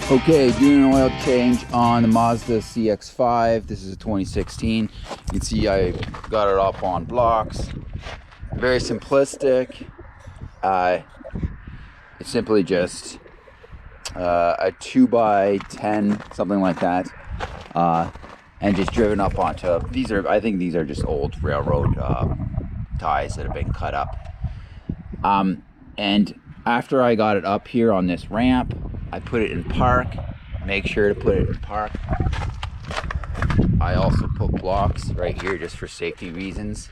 Okay, doing an oil change on the Mazda cx-5. This is a 2016. You can see I got it up on blocks. Very simplistic. It's simply just a 2x10, something like that, and just driven up onto these are. I think these are just old railroad ties that have been cut up. And after I got it up here on this ramp, I put it in park. Make sure to put it in park. I also put blocks right here just for safety reasons.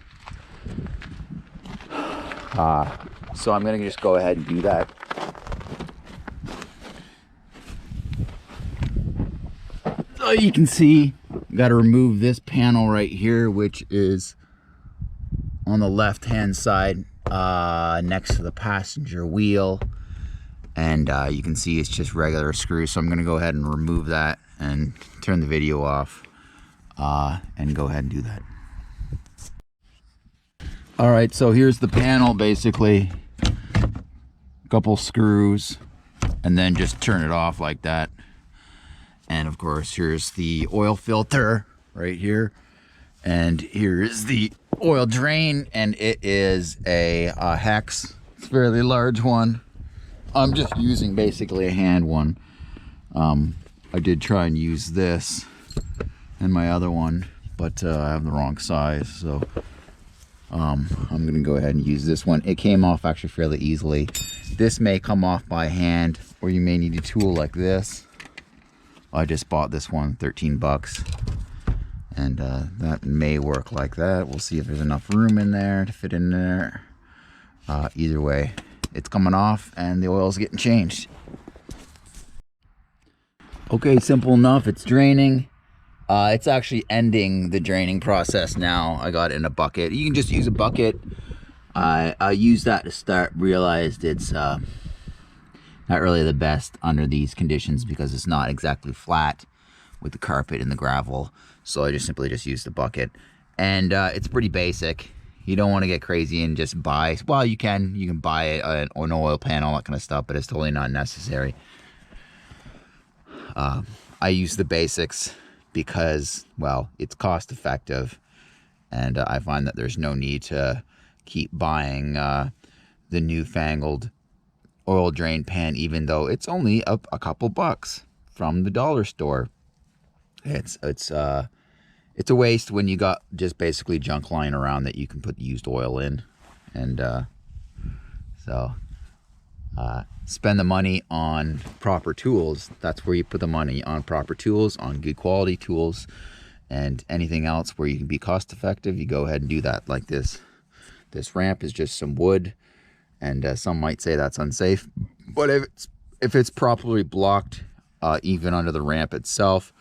So I'm gonna just go ahead and do that. So you can see, got to remove this panel right here, which is on the left hand side next to the passenger wheel. And you can see it's just regular screws, so I'm going to go ahead and remove that and turn the video off and go ahead and do that. Alright, so here's the panel basically. A couple screws and then just turn it off like that. And of course here's the oil filter right here. And here is the oil drain, and it is a hex. It's a fairly large one. I'm just using basically a hand one. I did try and use this and my other one, but I have the wrong size, so I'm gonna go ahead and use this one. It came off actually fairly easily. This may come off by hand, or you may need a tool like this. I just bought this one, 13 bucks. And that may work like that. We'll see if there's enough room in there to fit in there. Either way, it's coming off and the oil's getting changed. Okay, simple enough. It's draining. It's actually ending the draining process now. I got it in a bucket. You can just use a bucket. I used that to start. Realized it's not really the best under these conditions because it's not exactly flat with the carpet and the gravel. So I just simply used the bucket, and it's pretty basic. You don't want to get crazy and just buy, well, you can buy an oil pan, all that kind of stuff, but it's totally not necessary. I use the basics because, well, it's cost effective, and I find that there's no need to keep buying the newfangled oil drain pan, even though it's only a couple bucks from the dollar store. It's a waste when you got just basically junk lying around that you can put used oil in. And spend the money on proper tools. That's where you put the money, on proper tools, on good quality tools, and anything else where you can be cost effective, you go ahead and do that. Like this ramp is just some wood, and some might say that's unsafe, but if it's properly blocked, even under the ramp itself,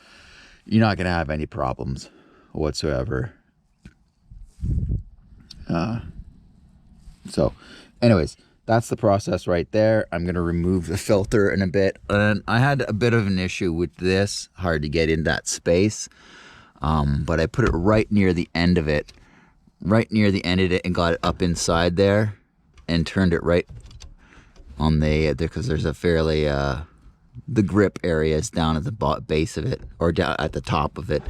you're not going to have any problems whatsoever. So anyways, that's the process right there. I'm going to remove the filter in a bit. And I had a bit of an issue with this. Hard to get in that space. But I put it right near the end of it. And got it up inside there. And turned it right on because there's a fairly... the grip area is down at the base of it, or down at the top of it,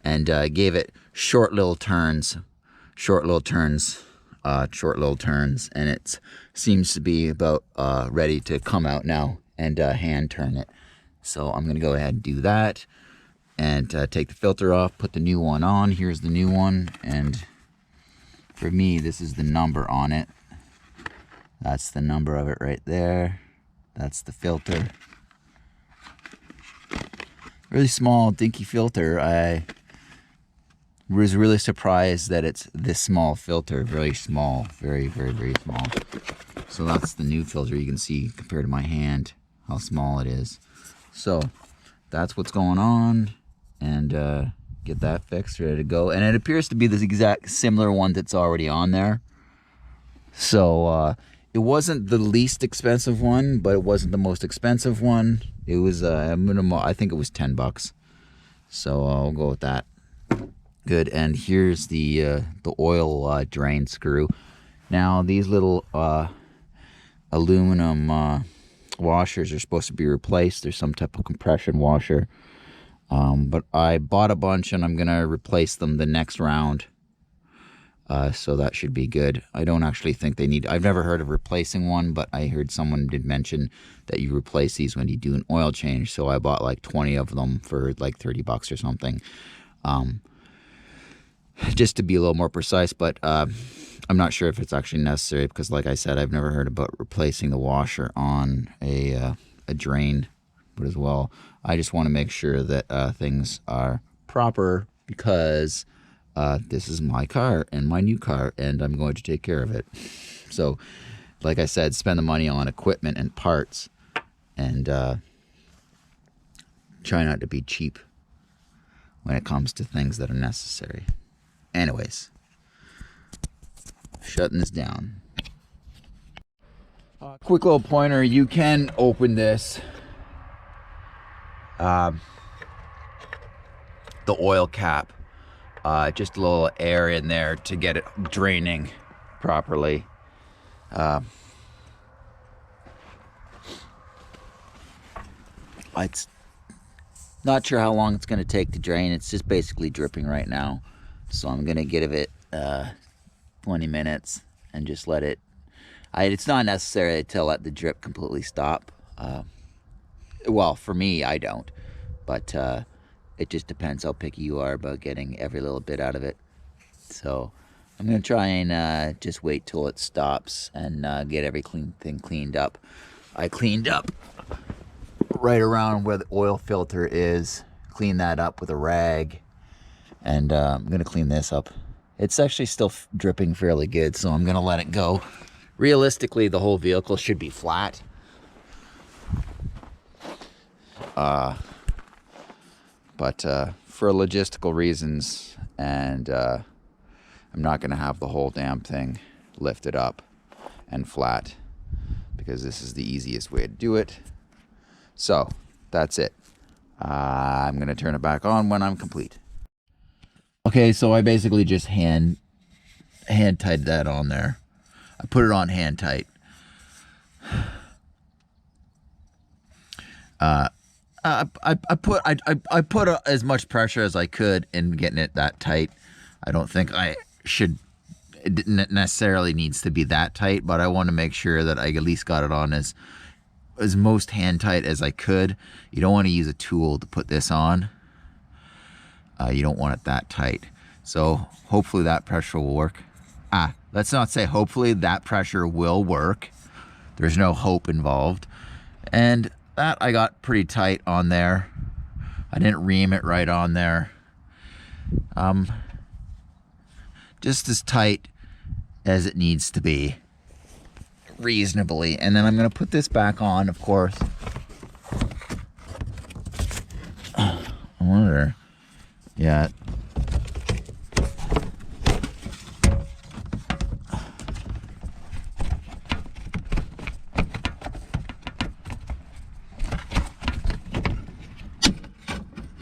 and gave it short little turns, and it seems to be about ready to come out now, and hand turn it. So I'm gonna go ahead and do that, and take the filter off, put the new one on. Here's the new one, and for me, this is the number on it. That's the number of it right there. That's the filter. Really small, dinky filter. I was really surprised that it's this small filter. Very small. Very, very, very small. So that's the new filter. You can see compared to my hand how small it is. So that's what's going on. And get that fixed, ready to go. And it appears to be this exact similar one that's already on there. So it wasn't the least expensive one, but it wasn't the most expensive one. It was a minimum, I think it was 10 bucks. So I'll go with that. Good. And here's the oil drain screw. Now these little aluminum washers are supposed to be replaced. There's some type of compression washer. But I bought a bunch and I'm going to replace them the next round. So that should be good. I don't actually think they need... I've never heard of replacing one, but I heard someone did mention that you replace these when you do an oil change. So I bought like 20 of them for like 30 bucks or something. Just to be a little more precise, but I'm not sure if it's actually necessary because, like I said, I've never heard about replacing the washer on a drain. But as well, I just want to make sure that things are proper because... this is my car and my new car, and I'm going to take care of it. So, like I said, spend the money on equipment and parts, and try not to be cheap when it comes to things that are necessary. Anyways, shutting this down. Quick little pointer, you can open this. The oil cap. Just a little air in there to get it draining properly. It's not sure how long it's going to take to drain. It's just basically dripping right now. So I'm going to give it 20 minutes and just let it... it's not necessary to let the drip completely stop. Well, for me, I don't. But... it just depends how picky you are about getting every little bit out of it. So I'm going to try and just wait till it stops and get everything cleaned up. I cleaned up right around where the oil filter is. Clean that up with a rag. And I'm going to clean this up. It's actually still dripping fairly good, so I'm going to let it go. Realistically, the whole vehicle should be flat. But for logistical reasons, and I'm not going to have the whole damn thing lifted up and flat because this is the easiest way to do it. So that's it. I'm going to turn it back on when I'm complete. Okay, so I basically just hand tied that on there. I put it on hand tight. I put as much pressure as I could in getting it that tight. I don't think it didn't necessarily needs to be that tight, but I want to make sure that I at least got it on as most hand tight as I could. You don't want to use a tool to put this on. You don't want it that tight. So hopefully that pressure will work. Let's not say hopefully, that pressure will work. There's no hope involved. And that I got pretty tight on there. I didn't ream it right on there. Just as tight as it needs to be, reasonably. And then I'm going to put this back on, of course. I wonder. Yeah.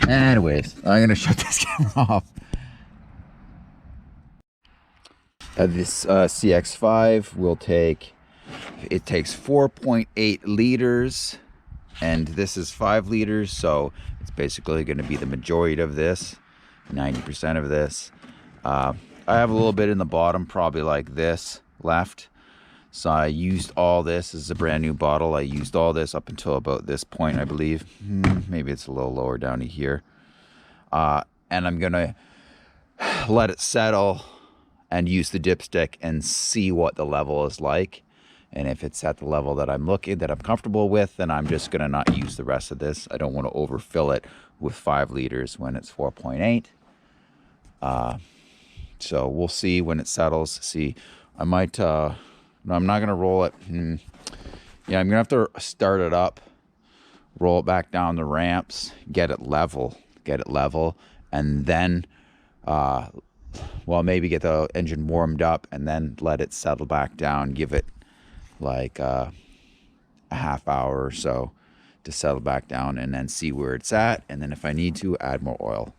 Anyways, I'm going to shut this camera off. This cx-5 will take, it takes 4.8 liters, and this is 5 liters, so it's basically going to be the majority of this, 90% of this. I have a little bit in the bottom, probably like this, left. So I used all this. This is a brand new bottle. I used all this up until about this point, I believe. Maybe it's a little lower down to here. And I'm going to let it settle and use the dipstick and see what the level is like. And if it's at the level that I'm comfortable with, then I'm just going to not use the rest of this. I don't want to overfill it with 5 liters when it's 4.8. So we'll see when it settles. See, I might... no, I'm not going to roll it. Yeah, I'm going to have to start it up, roll it back down the ramps, get it level, and then, well, maybe get the engine warmed up and then let it settle back down, give it like a half hour or so to settle back down, and then see where it's at. And then if I need to, add more oil.